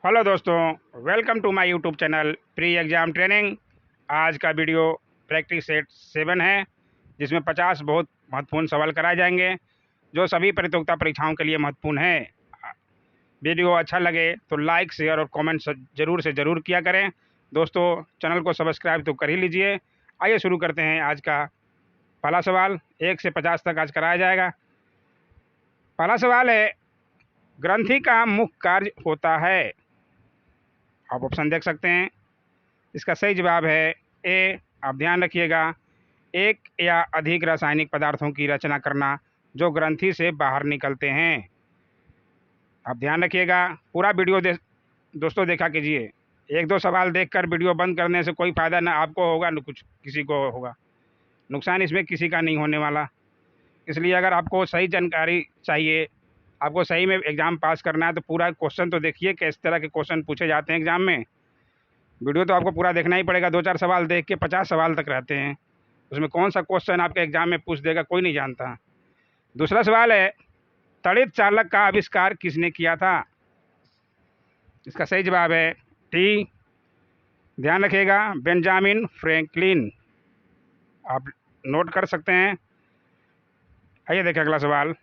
Hello दोस्तों, welcome to my YouTube channel pre exam training. आज का वीडियो प्रैक्टिस सेट 7 है, जिसमें 50 बहुत महत्वपूर्ण सवाल कराए जाएंगे जो सभी प्रतियोगिता परीक्षाओं के लिए महत्वपूर्ण है। वीडियो अच्छा लगे तो लाइक, शेयर और कमेंट ज़रूर से ज़रूर किया करें। दोस्तों, चैनल को सब्सक्राइब तो कर ही लीजिए। आइए शुरू करते हैं। आज का पहला सवाल 1 से 50 तक आज कराया जाएगा। पहला सवाल है, ग्रंथि का मुख्य कार्य होता है। आप ऑप्शन देख सकते हैं। इसका सही जवाब है ए। आप ध्यान रखिएगा, एक या अधिक रासायनिक पदार्थों की रचना करना जो ग्रंथि से बाहर निकलते हैं। आप ध्यान रखिएगा, पूरा वीडियो दोस्तों देखा कीजिए। एक दो सवाल देखकर वीडियो बंद करने से कोई फ़ायदा ना आपको होगा न कुछ किसी को होगा। नुकसान इसमें किसी का नहीं होने वाला। इसलिए अगर आपको सही जानकारी चाहिए, आपको सही में एग्ज़ाम पास करना है, तो पूरा क्वेश्चन तो देखिए किस तरह के क्वेश्चन पूछे जाते हैं एग्ज़ाम में। वीडियो तो आपको पूरा देखना ही पड़ेगा। 2-4 सवाल देख के 50 सवाल तक रहते हैं, उसमें कौन सा क्वेश्चन आपके एग्जाम में पूछ देगा कोई नहीं जानता। दूसरा सवाल है, तड़ित चालक का आविष्कार किसने किया था। इसका सही जवाब है टी। ध्यान रखिएगा, बेंजामिन फ्रैंकलिन। आप नोट कर सकते हैं। आइए देखें अगला सवाल।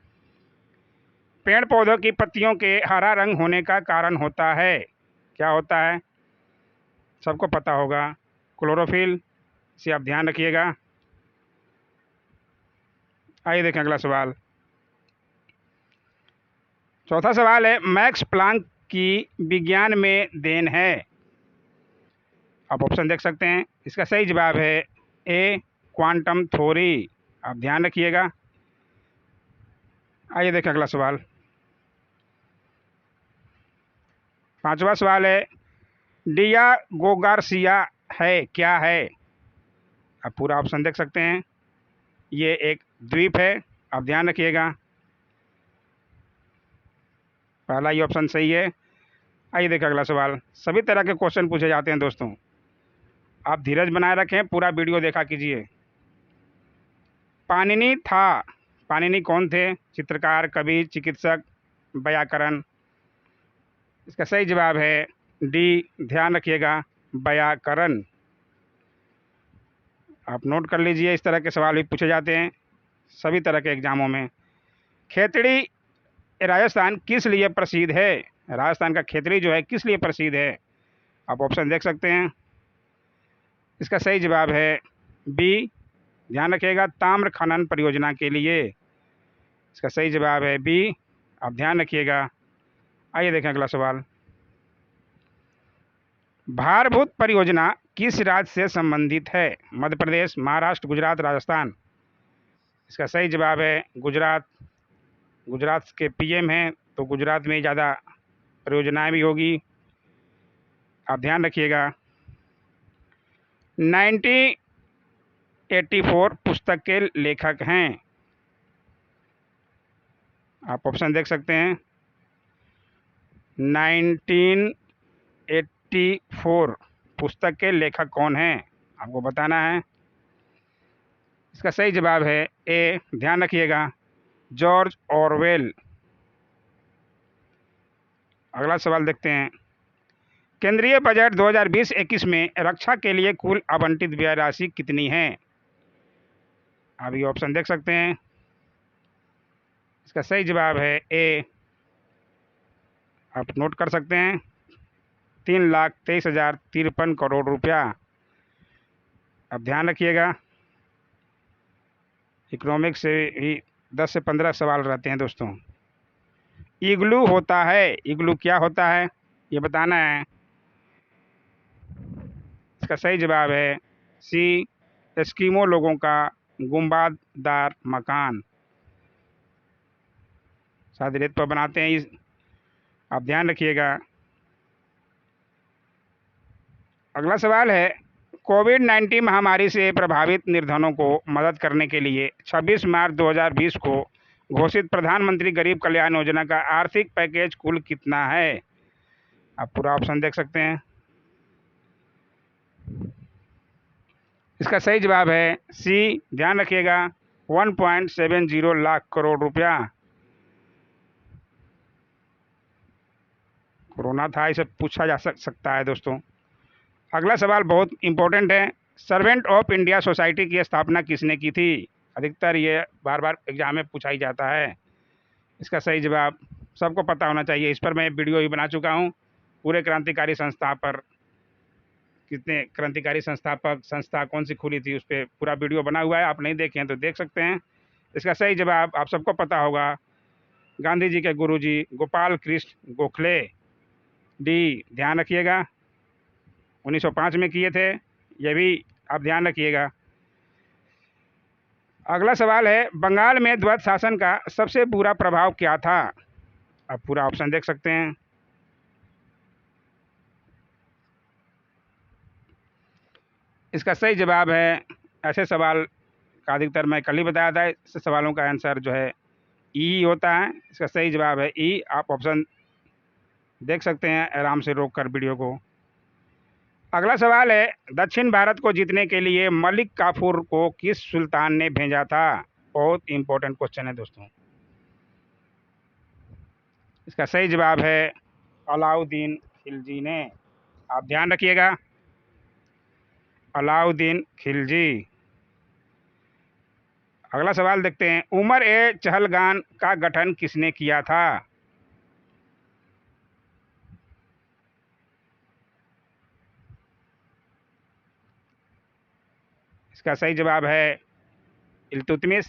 पेड़ पौधों की पत्तियों के हरा रंग होने का कारण होता है। क्या होता है? सबको पता होगा, क्लोरोफिल। इसे आप ध्यान रखिएगा। आइए देखें अगला सवाल। चौथा सवाल है, मैक्स प्लांक की विज्ञान में देन है। आप ऑप्शन देख सकते हैं। इसका सही जवाब है ए। Quantum theory. आप ध्यान रखिएगा। आइए देखें अगला सवाल। पांचवा सवाल है, डियागो गार्सिया है क्या है। आप पूरा ऑप्शन देख सकते हैं। ये एक द्वीप है। आप ध्यान रखिएगा, पहला ही ऑप्शन सही है। आइए देखें अगला सवाल। सभी तरह के क्वेश्चन पूछे जाते हैं दोस्तों, आप धीरज बनाए रखें, पूरा वीडियो देखा कीजिए। पाणिनि था। पाणिनि कौन थे? चित्रकार, कवि, चिकित्सक, व्याकरण। इसका सही जवाब है डी। ध्यान रखिएगा, व्याकरण। आप नोट कर लीजिए, इस तरह के सवाल भी पूछे जाते हैं सभी तरह के एग्जामों में। खेतड़ी राजस्थान किस लिए प्रसिद्ध है। राजस्थान का खेतड़ी जो है किस लिए प्रसिद्ध है? आप ऑप्शन देख सकते हैं। इसका सही जवाब है बी। ध्यान रखिएगा, ताम्र खनन परियोजना के लिए। इसका सही जवाब है बी। आप ध्यान रखिएगा। आइए देखें अगला सवाल। भारभूत परियोजना किस राज्य से संबंधित है। मध्य प्रदेश, महाराष्ट्र, गुजरात, राजस्थान। इसका सही जवाब है गुजरात। गुजरात के पीएम हैं, तो गुजरात में ज़्यादा परियोजनाएं भी होगी। आप ध्यान रखिएगा। 1984 पुस्तक के लेखक हैं। आप ऑप्शन देख सकते हैं। 1984 पुस्तक के लेखक कौन हैं, आपको बताना है। इसका सही जवाब है ए। ध्यान रखिएगा, जॉर्ज ऑरवेल। अगला सवाल देखते हैं। केंद्रीय बजट 2020-21 में रक्षा के लिए कुल आवंटित व्यय राशि कितनी है। आप ये ऑप्शन देख सकते हैं। इसका सही जवाब है ए। आप नोट कर सकते हैं, 3,23,053 करोड़ रुपया। अब ध्यान रखिएगा, इकोनॉमिक्स से ही 10 से 15 सवाल रहते हैं दोस्तों। इग्लू होता है। इग्लू क्या होता है, ये बताना है। इसका सही जवाब है सी। एस्किमो लोगों का गुंबददार मकान, शायद रेत पर बनाते हैं इस। आप ध्यान रखिएगा। अगला सवाल है, कोविड-19 महामारी से प्रभावित निर्धनों को मदद करने के लिए 26 मार्च 2020 को घोषित प्रधानमंत्री गरीब कल्याण योजना का आर्थिक पैकेज कुल कितना है। आप पूरा ऑप्शन देख सकते हैं। इसका सही जवाब है सी। ध्यान रखिएगा, 1.70 लाख करोड़ रुपया। कोरोना था, इसे पूछा जा सकता है दोस्तों। अगला सवाल बहुत इम्पोर्टेंट है। सर्वेंट ऑफ इंडिया सोसाइटी की स्थापना किसने की थी? अधिकतर ये बार बार एग्जाम में पूछा ही जाता है। इसका सही जवाब सबको पता होना चाहिए। इस पर मैं वीडियो ही बना चुका हूँ। पूरे क्रांतिकारी संस्था पर, कितने क्रांतिकारी संस्थापक संस्था कौन सी खुली थी, उस पर पूरा वीडियो बना हुआ है। आप नहीं देखे हैं तो देख सकते हैं। इसका सही जवाब आप सबको पता होगा, गांधी जी के गुरुजी गोपाल कृष्ण गोखले। डी, ध्यान रखिएगा, 1905 में किए थे, ये भी आप ध्यान रखिएगा। अगला सवाल है, बंगाल में द्वैत शासन का सबसे बुरा प्रभाव क्या था? आप पूरा ऑप्शन देख सकते हैं। इसका सही जवाब है, ऐसे सवाल का अधिकतर मैं कल ही बताया था, इस सवालों का आंसर जो है ई होता है। इसका सही जवाब है ई। आप ऑप्शन देख सकते हैं आराम से रोक कर वीडियो को। अगला सवाल है, दक्षिण भारत को जीतने के लिए मलिक काफूर को किस सुल्तान ने भेजा था? बहुत इंपॉर्टेंट क्वेश्चन है दोस्तों। इसका सही जवाब है अलाउद्दीन खिलजी ने। आप ध्यान रखिएगा, अलाउद्दीन खिलजी। अगला सवाल देखते हैं, उमर ए चहलगान का गठन किसने किया था? इसका सही जवाब है इल्तुतमिश।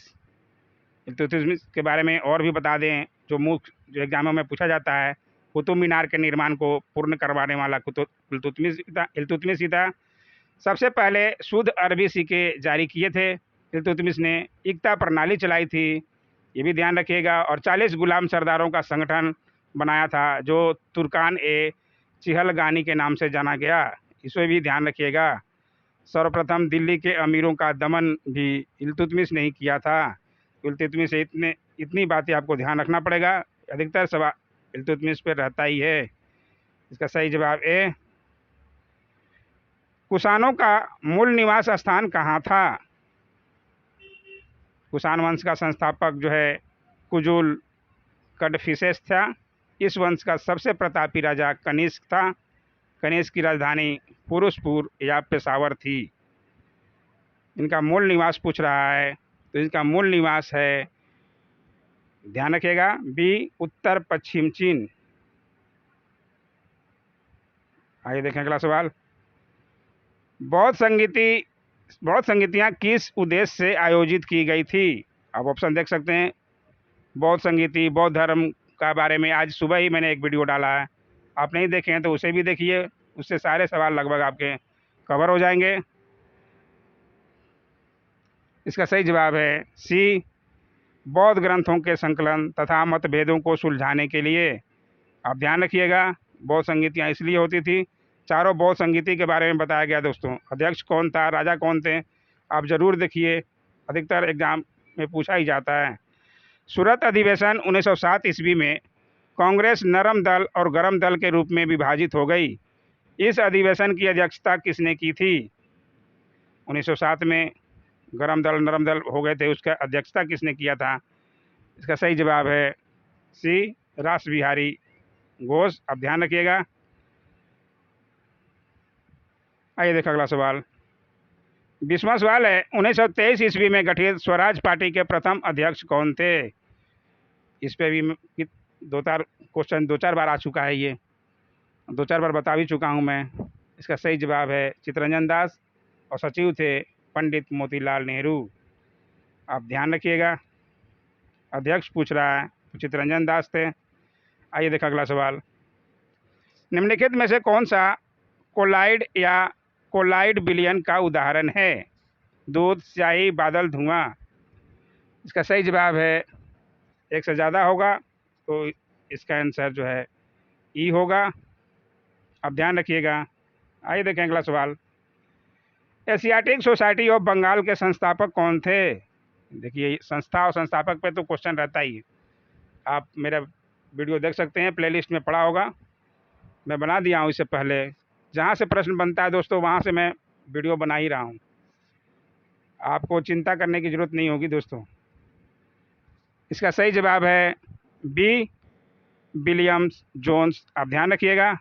इल्तुतमिश के बारे में और भी बता दें, जो एग्जामों में पूछा जाता है, कुतुब मीनार के निर्माण को पूर्ण करवाने वाला इल्तुतमिश ही था। सबसे पहले शुद्ध अरबी सिक्के जारी किए थे इल्तुतमिश ने। इक्ता प्रणाली चलाई थी, ये भी ध्यान रखिएगा। और 40 गुलाम सरदारों का संगठन बनाया था, जो तुर्कान ए चिहलगानी के नाम से जाना गया, इसे भी ध्यान रखिएगा। सर्वप्रथम दिल्ली के अमीरों का दमन भी इल्तुतमिश ने ही किया था। इल्तुतमिश से इतनी बातें आपको ध्यान रखना पड़ेगा। अधिकतर सवाल इल्तुतमिश पर रहता ही है। इसका सही जवाब ए। कुषाणों का मूल निवास स्थान कहाँ था? कुषाण वंश का संस्थापक जो है कुजुल कडफिसेस था। इस वंश का सबसे प्रतापी राजा कनिष्क था। कनिष्क की राजधानी पुरुषपुर या पेशावर थी। इनका मूल निवास पूछ रहा है, तो इनका मूल निवास है, ध्यान रखिएगा, बी, उत्तर पश्चिम चीन। आइए देखें अगला सवाल। बौद्ध संगीतियाँ किस उद्देश्य से आयोजित की गई थी? आप ऑप्शन देख सकते हैं। बौद्ध संगीति, बौद्ध धर्म का बारे में आज सुबह ही मैंने एक वीडियो डाला है, आप नहीं देखे हैं तो उसे भी देखिए, उससे सारे सवाल लगभग आपके कवर हो जाएंगे। इसका सही जवाब है सी, बौद्ध ग्रंथों के संकलन तथा मतभेदों को सुलझाने के लिए। आप ध्यान रखिएगा, बौद्ध संगीतियाँ इसलिए होती थी। चारों बौद्ध संगीति के बारे में बताया गया दोस्तों। अध्यक्ष कौन था, राजा कौन थे, आप जरूर देखिए, अधिकतर एग्जाम में पूछा ही जाता है। सूरत अधिवेशन 1907 ईस्वी में कांग्रेस नरम दल और गरम दल के रूप में विभाजित हो गई। इस अधिवेशन की अध्यक्षता किसने की थी? 1907 में गरम दल नरम दल हो गए थे, उसका अध्यक्षता किसने किया था? इसका सही जवाब है सी, रास बिहारी घोष। आप ध्यान रखिएगा। आइए देखो अगला सवाल। 20वां सवाल है, 1923 ईस्वी में गठित स्वराज पार्टी के प्रथम अध्यक्ष कौन थे? इस पे भी दो चार बार आ चुका है, ये 2-4 बार बता भी चुका हूँ मैं। इसका सही जवाब है चित्तरंजन दास, और सचिव थे पंडित मोतीलाल नेहरू। आप ध्यान रखिएगा, अध्यक्ष पूछ रहा है तो चित्तरंजन दास थे। आइए देखा अगला सवाल। निम्नलिखित में से कौन सा कोलाइड या कोलाइड विलयन का उदाहरण है? दूध, स्याही, बादल, धुआं। इसका सही जवाब है, एक से ज़्यादा होगा तो इसका आंसर जो है ई होगा। आप ध्यान रखिएगा। आइए देखें अगला सवाल। एशियाटिक सोसाइटी ऑफ बंगाल के संस्थापक कौन थे? देखिए, संस्था और संस्थापक पे तो क्वेश्चन रहता ही है। आप मेरा वीडियो देख सकते हैं, प्लेलिस्ट में पड़ा होगा, मैं बना दिया हूँ इससे पहले। जहाँ से प्रश्न बनता है दोस्तों, वहाँ से मैं वीडियो बना ही रहा हूँ, आपको चिंता करने की ज़रूरत नहीं होगी दोस्तों। इसका सही जवाब है बी, विलियम्स जोन्स, आप ध्यान रखिएगा।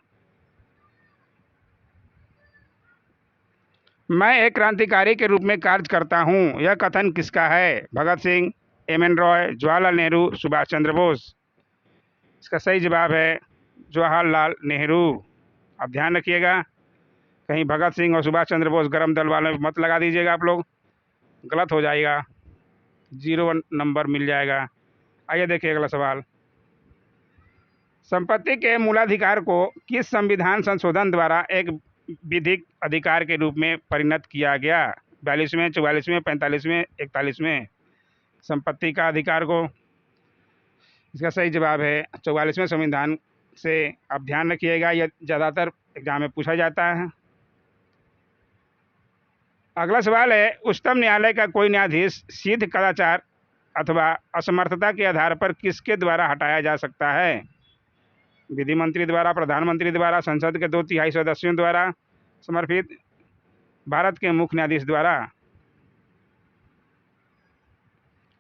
मैं एक क्रांतिकारी के रूप में कार्य करता हूँ, यह कथन किसका है? भगत सिंह, एम.एन. रॉय, जवाहरलाल नेहरू, सुभाष चंद्र बोस। इसका सही जवाब है जवाहरलाल नेहरू। आप ध्यान रखिएगा, कहीं भगत सिंह और सुभाष चंद्र बोस गरम दल वाले मत लगा दीजिएगा आप लोग, गलत हो जाएगा, 0 नंबर मिल जाएगा। आइए देखिए अगला सवाल। संपत्ति के मूलाधिकार को किस संविधान संशोधन द्वारा एक विधिक अधिकार के रूप में परिणत किया गया? 42वें, 44वें, 45वें, 41वें। संपत्ति का अधिकार को, इसका सही जवाब है 44वें संविधान से। आप ध्यान रखिएगा, यह ज़्यादातर एग्जाम में पूछा जाता है। अगला सवाल है, उच्चतम न्यायालय का कोई न्यायाधीश सिद्ध कदाचार अथवा असमर्थता के आधार पर किसके द्वारा हटाया जा सकता है? विधि मंत्री द्वारा, प्रधानमंत्री द्वारा, संसद के 2/3 सदस्यों द्वारा, समर्पित भारत के मुख्य न्यायाधीश द्वारा।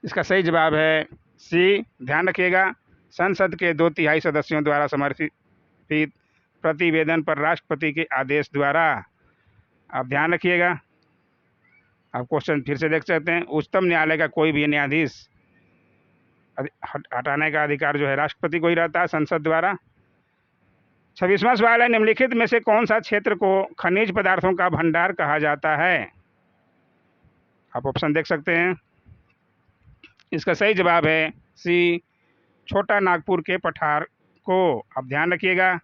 इसका सही जवाब है सी, ध्यान रखिएगा, संसद के 2/3 सदस्यों द्वारा समर्पित प्रतिवेदन पर राष्ट्रपति के आदेश द्वारा। आप ध्यान रखिएगा। आप क्वेश्चन फिर से देख सकते हैं, उच्चतम न्यायालय का कोई भी न्यायाधीश हटाने का अधिकार जो है राष्ट्रपति को ही रहता है, संसद द्वारा। 26वां सवाल है, निम्नलिखित में से कौन सा क्षेत्र को खनिज पदार्थों का भंडार कहा जाता है? आप ऑप्शन देख सकते हैं। इसका सही जवाब है सी, छोटा नागपुर के पठार को। आप ध्यान रखिएगा।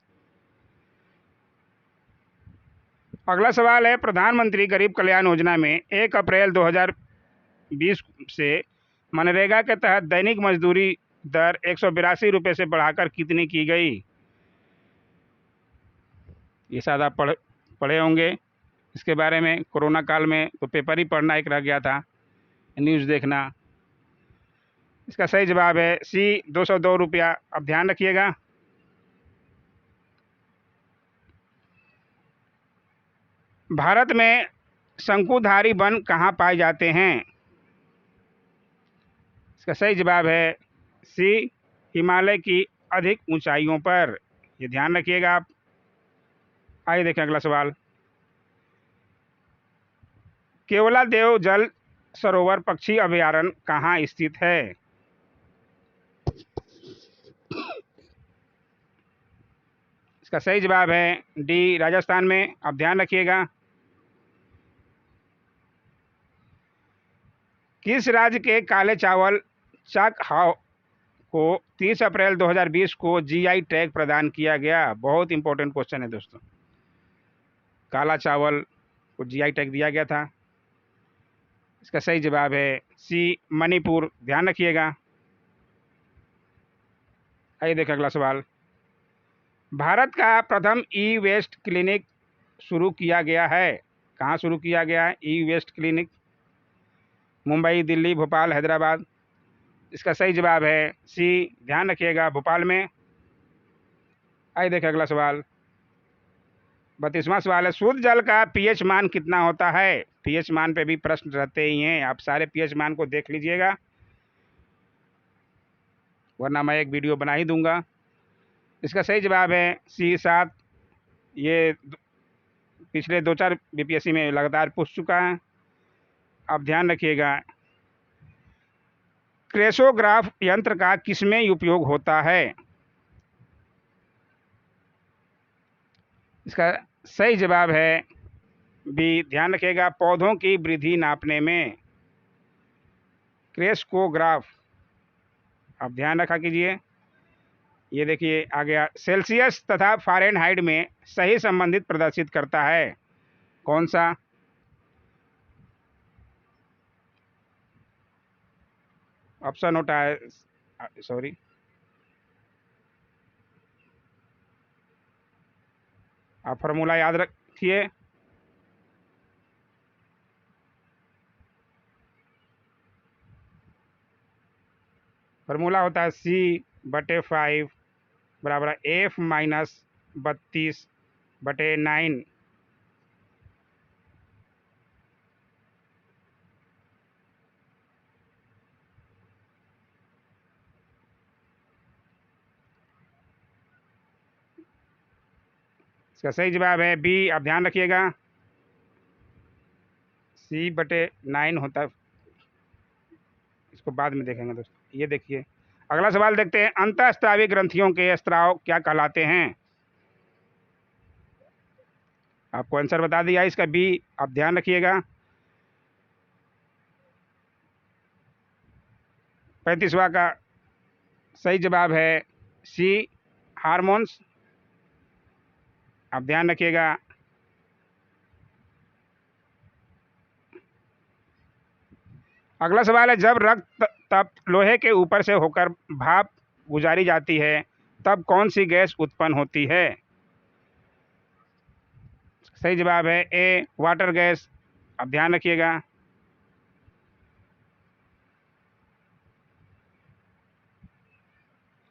अगला सवाल है, प्रधानमंत्री गरीब कल्याण योजना में 1 अप्रैल 2020 से मनरेगा के तहत दैनिक मजदूरी दर 182 रुपये से बढ़ाकर कितनी की गई? ये शायद आप पढ़े होंगे इसके बारे में, कोरोना काल में तो पेपर ही पढ़ना एक रह गया था, न्यूज़ देखना। इसका सही जवाब है सी, 202 रुपया। अब ध्यान रखिएगा। भारत में शंकुधारी वन कहाँ पाए जाते हैं? इसका सही जवाब है सी, हिमालय की अधिक ऊंचाइयों पर। ये ध्यान रखिएगा आप। आइए देखें अगला सवाल। केवलादेव जल सरोवर पक्षी अभयारण्य कहाँ स्थित है? इसका सही जवाब है डी, राजस्थान में। आप ध्यान रखिएगा। किस राज्य के काले चावल चाकहाव को 30 अप्रैल 2020 को जीआई टैग प्रदान किया गया? बहुत इंपॉर्टेंट क्वेश्चन है दोस्तों। काला चावल को जीआई टैग दिया गया था। इसका सही जवाब है सी, मणिपुर। ध्यान रखिएगा। आइए देखें अगला सवाल। भारत का प्रथम ई वेस्ट क्लिनिक शुरू किया गया है, कहाँ शुरू किया गया है ई वेस्ट क्लिनिक? मुंबई, दिल्ली, भोपाल, हैदराबाद। इसका सही जवाब है सी, ध्यान रखिएगा, भोपाल में। आइए देखें अगला सवाल। 32वां सवाल है, शुद्ध जल का पीएच मान कितना होता है? पीएच मान पे भी प्रश्न रहते ही हैं, आप सारे पीएच मान को देख लीजिएगा, वरना मैं एक वीडियो बना ही दूंगा। इसका सही जवाब है सी, 7। ये पिछले 2-4 बीपीएससी में लगातार पूछ चुका है। आप ध्यान रखिएगा। क्रेसोग्राफ यंत्र का किसमें उपयोग होता है? इसका सही जवाब है बी, ध्यान रखिएगा, पौधों की वृद्धि नापने में क्रेसोग्राफ। आप ध्यान रखा कीजिए। ये देखिए आ गया, सेल्सियस तथा फ़ारेनहाइट में सही संबंधित प्रदर्शित करता है, कौन सा? ऑप्शन होता है, सॉरी, आप फार्मूला याद रखिए। फार्मूला होता है C/5 बराबर F-32/9। इसका सही जवाब है बी, आप ध्यान रखिएगा, C/9 होता है। इसको बाद में देखेंगे दोस्तों। ये देखिए, अगला सवाल देखते हैं, अंतःस्रावी ग्रंथियों के स्राव क्या कहलाते हैं? आपको आंसर बता दिया इसका बी, आप ध्यान रखिएगा। 35वां का सही जवाब है सी, हार्मोन्स, आप ध्यान रखिएगा। अगला सवाल है, जब रक्त तप लोहे के ऊपर से होकर भाप गुजारी जाती है तब कौन सी गैस उत्पन्न होती है? सही जवाब है ए, वाटर गैस, आप ध्यान रखिएगा।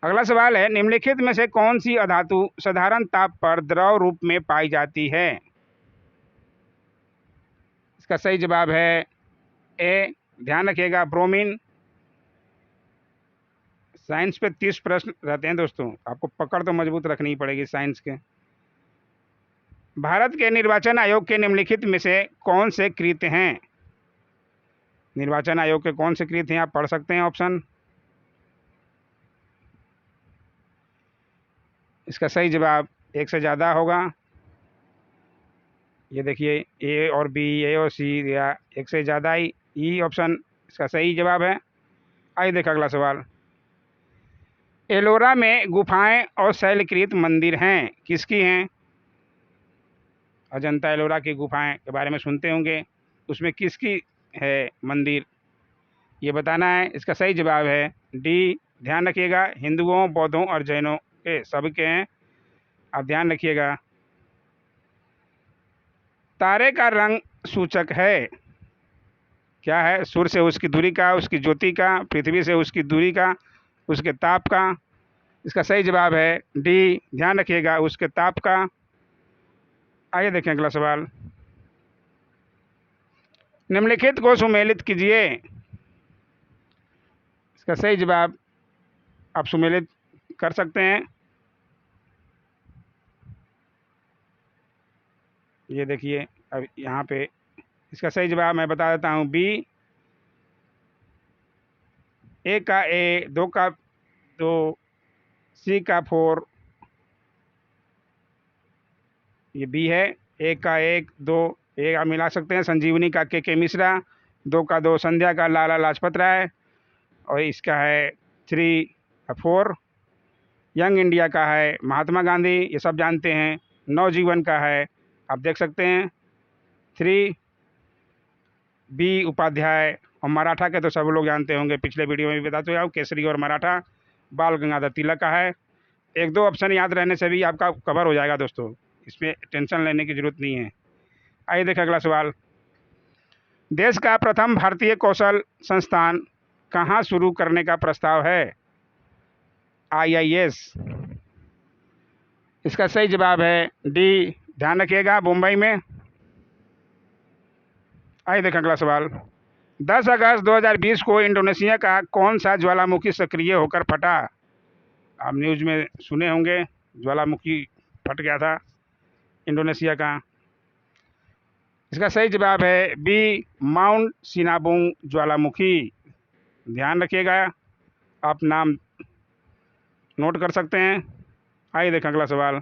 अगला सवाल है, निम्नलिखित में से कौन सी अधातु साधारण ताप पर द्रव रूप में पाई जाती है? इसका सही जवाब है ए, ध्यान रखिएगा, ब्रोमीन। साइंस पे 30 प्रश्न रहते हैं दोस्तों, आपको पकड़ तो मजबूत रखनी पड़ेगी साइंस के। भारत के निर्वाचन आयोग के निम्नलिखित में से कौन से कृत्य हैं? निर्वाचन आयोग के कौन से कृत्य हैं, आप पढ़ सकते हैं ऑप्शन। इसका सही जवाब एक से ज़्यादा होगा। ये देखिए, ए और बी, ए और सी, या एक से ज़्यादा ही, ई ऑप्शन इसका सही जवाब है। आइए देखें अगला सवाल, एलोरा में गुफाएं और शैलकृत मंदिर हैं, किसकी हैं? अजंता एलोरा की गुफाएं के बारे में सुनते होंगे, उसमें किसकी है मंदिर, ये बताना है। इसका सही जवाब है डी, ध्यान रखिएगा, हिंदुओं, बौद्धों और जैनों के सबके हैं, आप ध्यान रखिएगा। तारे का रंग सूचक है, क्या है? सूर्य से उसकी दूरी का, उसकी ज्योति का, पृथ्वी से उसकी दूरी का, उसके ताप का। इसका सही जवाब है डी, ध्यान रखिएगा, उसके ताप का। आइए देखें अगला सवाल, निम्नलिखित को सुमेलित कीजिए। इसका सही जवाब आप सुमेलित कर सकते हैं। ये देखिए, अब यहाँ पे इसका सही जवाब मैं बता देता हूँ बी, ए का ए, दो का दो, सी का 4, ये बी है। एक का एक, दो, एक आप मिला सकते हैं, संजीवनी का के मिश्रा, 2 का 2, संध्या का लाला लाजपत राय, और इसका है 3, 4 यंग इंडिया का है महात्मा गांधी, ये सब जानते हैं। नवजीवन का है, आप देख सकते हैं 3, बी उपाध्याय, और मराठा के तो सब लोग जानते होंगे, पिछले वीडियो में भी बताते हुए केसरी और मराठा बाल गंगाधर तिलक का है। 1-2 ऑप्शन याद रहने से भी आपका कवर हो जाएगा दोस्तों, इसमें टेंशन लेने की जरूरत नहीं है। आइए देखें अगला सवाल, देश का प्रथम भारतीय कौशल संस्थान कहाँ शुरू करने का प्रस्ताव है? IIS, इसका सही जवाब है डी, ध्यान रखिएगा, मुंबई में। आइए देखें अगला सवाल, 10 अगस्त 2020 को इंडोनेशिया का कौन सा ज्वालामुखी सक्रिय होकर फटा? आप न्यूज़ में सुने होंगे, ज्वालामुखी फट गया था इंडोनेशिया का। इसका सही जवाब है बी, माउंट सिनाबुंग ज्वालामुखी, ध्यान रखिएगा, आप नाम नोट कर सकते हैं। आइए देखें अगला सवाल,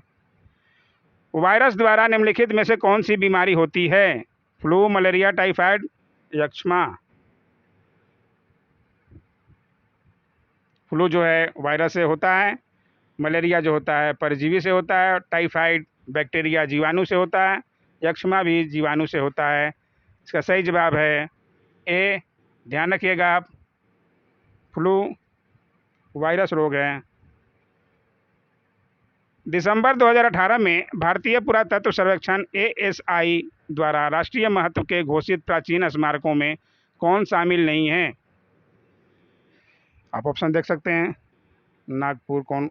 वायरस द्वारा निम्नलिखित में से कौन सी बीमारी होती है? फ्लू, मलेरिया, टाइफाइड, यक्ष्मा। फ्लू जो है वायरस से होता है, मलेरिया जो होता है परजीवी से होता है, टाइफाइड बैक्टीरिया जीवाणु से होता है, यक्ष्मा भी जीवाणु से होता है। इसका सही जवाब है ए, ध्यान रखिएगा आप, फ्लू वायरस रोग है। दिसंबर 2018 में भारतीय पुरातत्व सर्वेक्षण ASI द्वारा राष्ट्रीय महत्व के घोषित प्राचीन स्मारकों में कौन शामिल नहीं है? आप ऑप्शन देख सकते हैं, नागपुर कौन,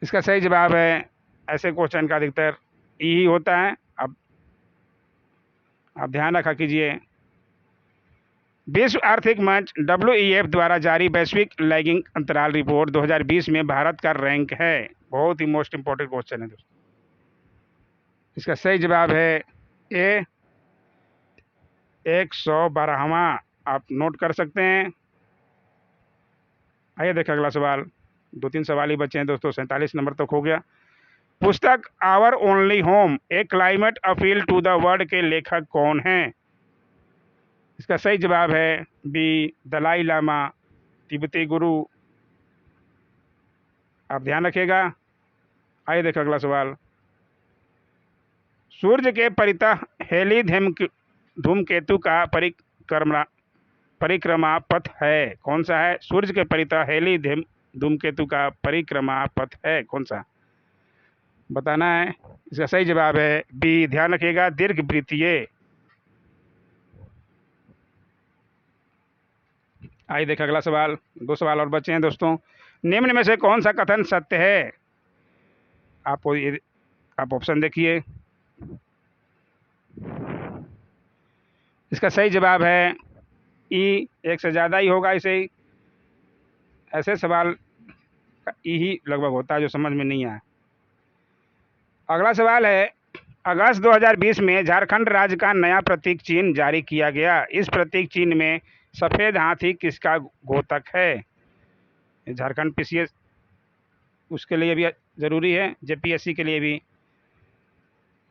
इसका सही जवाब है, ऐसे क्वेश्चन का अधिकतर ई ही होता है, आप ध्यान रखा कीजिए। विश्व आर्थिक मंच WEF द्वारा जारी वैश्विक लैगिंग अंतराल रिपोर्ट 2020 में भारत का रैंक है। बहुत ही मोस्ट इंपॉर्टेंट क्वेश्चन है दोस्तों। इसका सही जवाब है ए 112वां। आप नोट कर सकते हैं। आइए देखें अगला सवाल। 2-3 सवाल ही बचे हैं दोस्तों, 47 नंबर तक हो गया। पुस्तक our only home a climate appeal to the world के लेखक कौन हैं? इसका सही जवाब है बी दलाई लामा, तिब्बती गुरु। आप ध्यान रखिएगा। आइए देखें अगला सवाल। सूर्य के परितः हेली धूमकेतु का परिक्रमा पथ है, कौन सा है? सूर्य के परितः हेली धूमकेतु का परिक्रमा पथ है, कौन सा? बताना है। इसका सही जवाब है बी, ध्यान रखिएगा, दीर्घवृत्तीय। आइए देखें अगला सवाल। 2 सवाल और बचे हैं दोस्तों। निम्न में से कौन सा कथन सत्य है? आप ऑप्शन देखिए। इसका सही जवाब है ई, एक से ज़्यादा ही होगा। ऐसे सवाल ई ही लगभग होता है जो समझ में नहीं आया। अगला सवाल है, अगस्त 2020 में झारखंड राज्य का नया प्रतीक चिन्ह जारी किया गया। इस प्रतीक चिन्ह में सफ़ेद हाथी किसका घोतक है? झारखंड PCS उसके लिए भी ज़रूरी है, JPSC के लिए भी,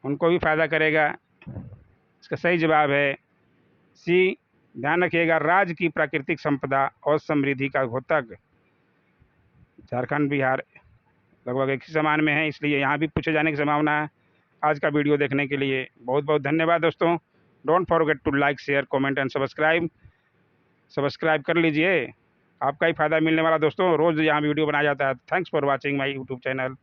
उनको भी फ़ायदा करेगा। इसका सही जवाब है सी, ध्यान रखिएगा, राज्य की प्राकृतिक संपदा और समृद्धि का घोतक। झारखंड बिहार लगभग एक ही समान में है, इसलिए यहाँ भी पूछे जाने की संभावना है। आज का वीडियो देखने के लिए बहुत बहुत धन्यवाद दोस्तों। Don't forget to like, share, comment and subscribe कर लीजिए। आपका ही फायदा मिलने वाला दोस्तों। रोज़ यहाँ वीडियो बनाया जाता है। Thanks for watching my YouTube channel.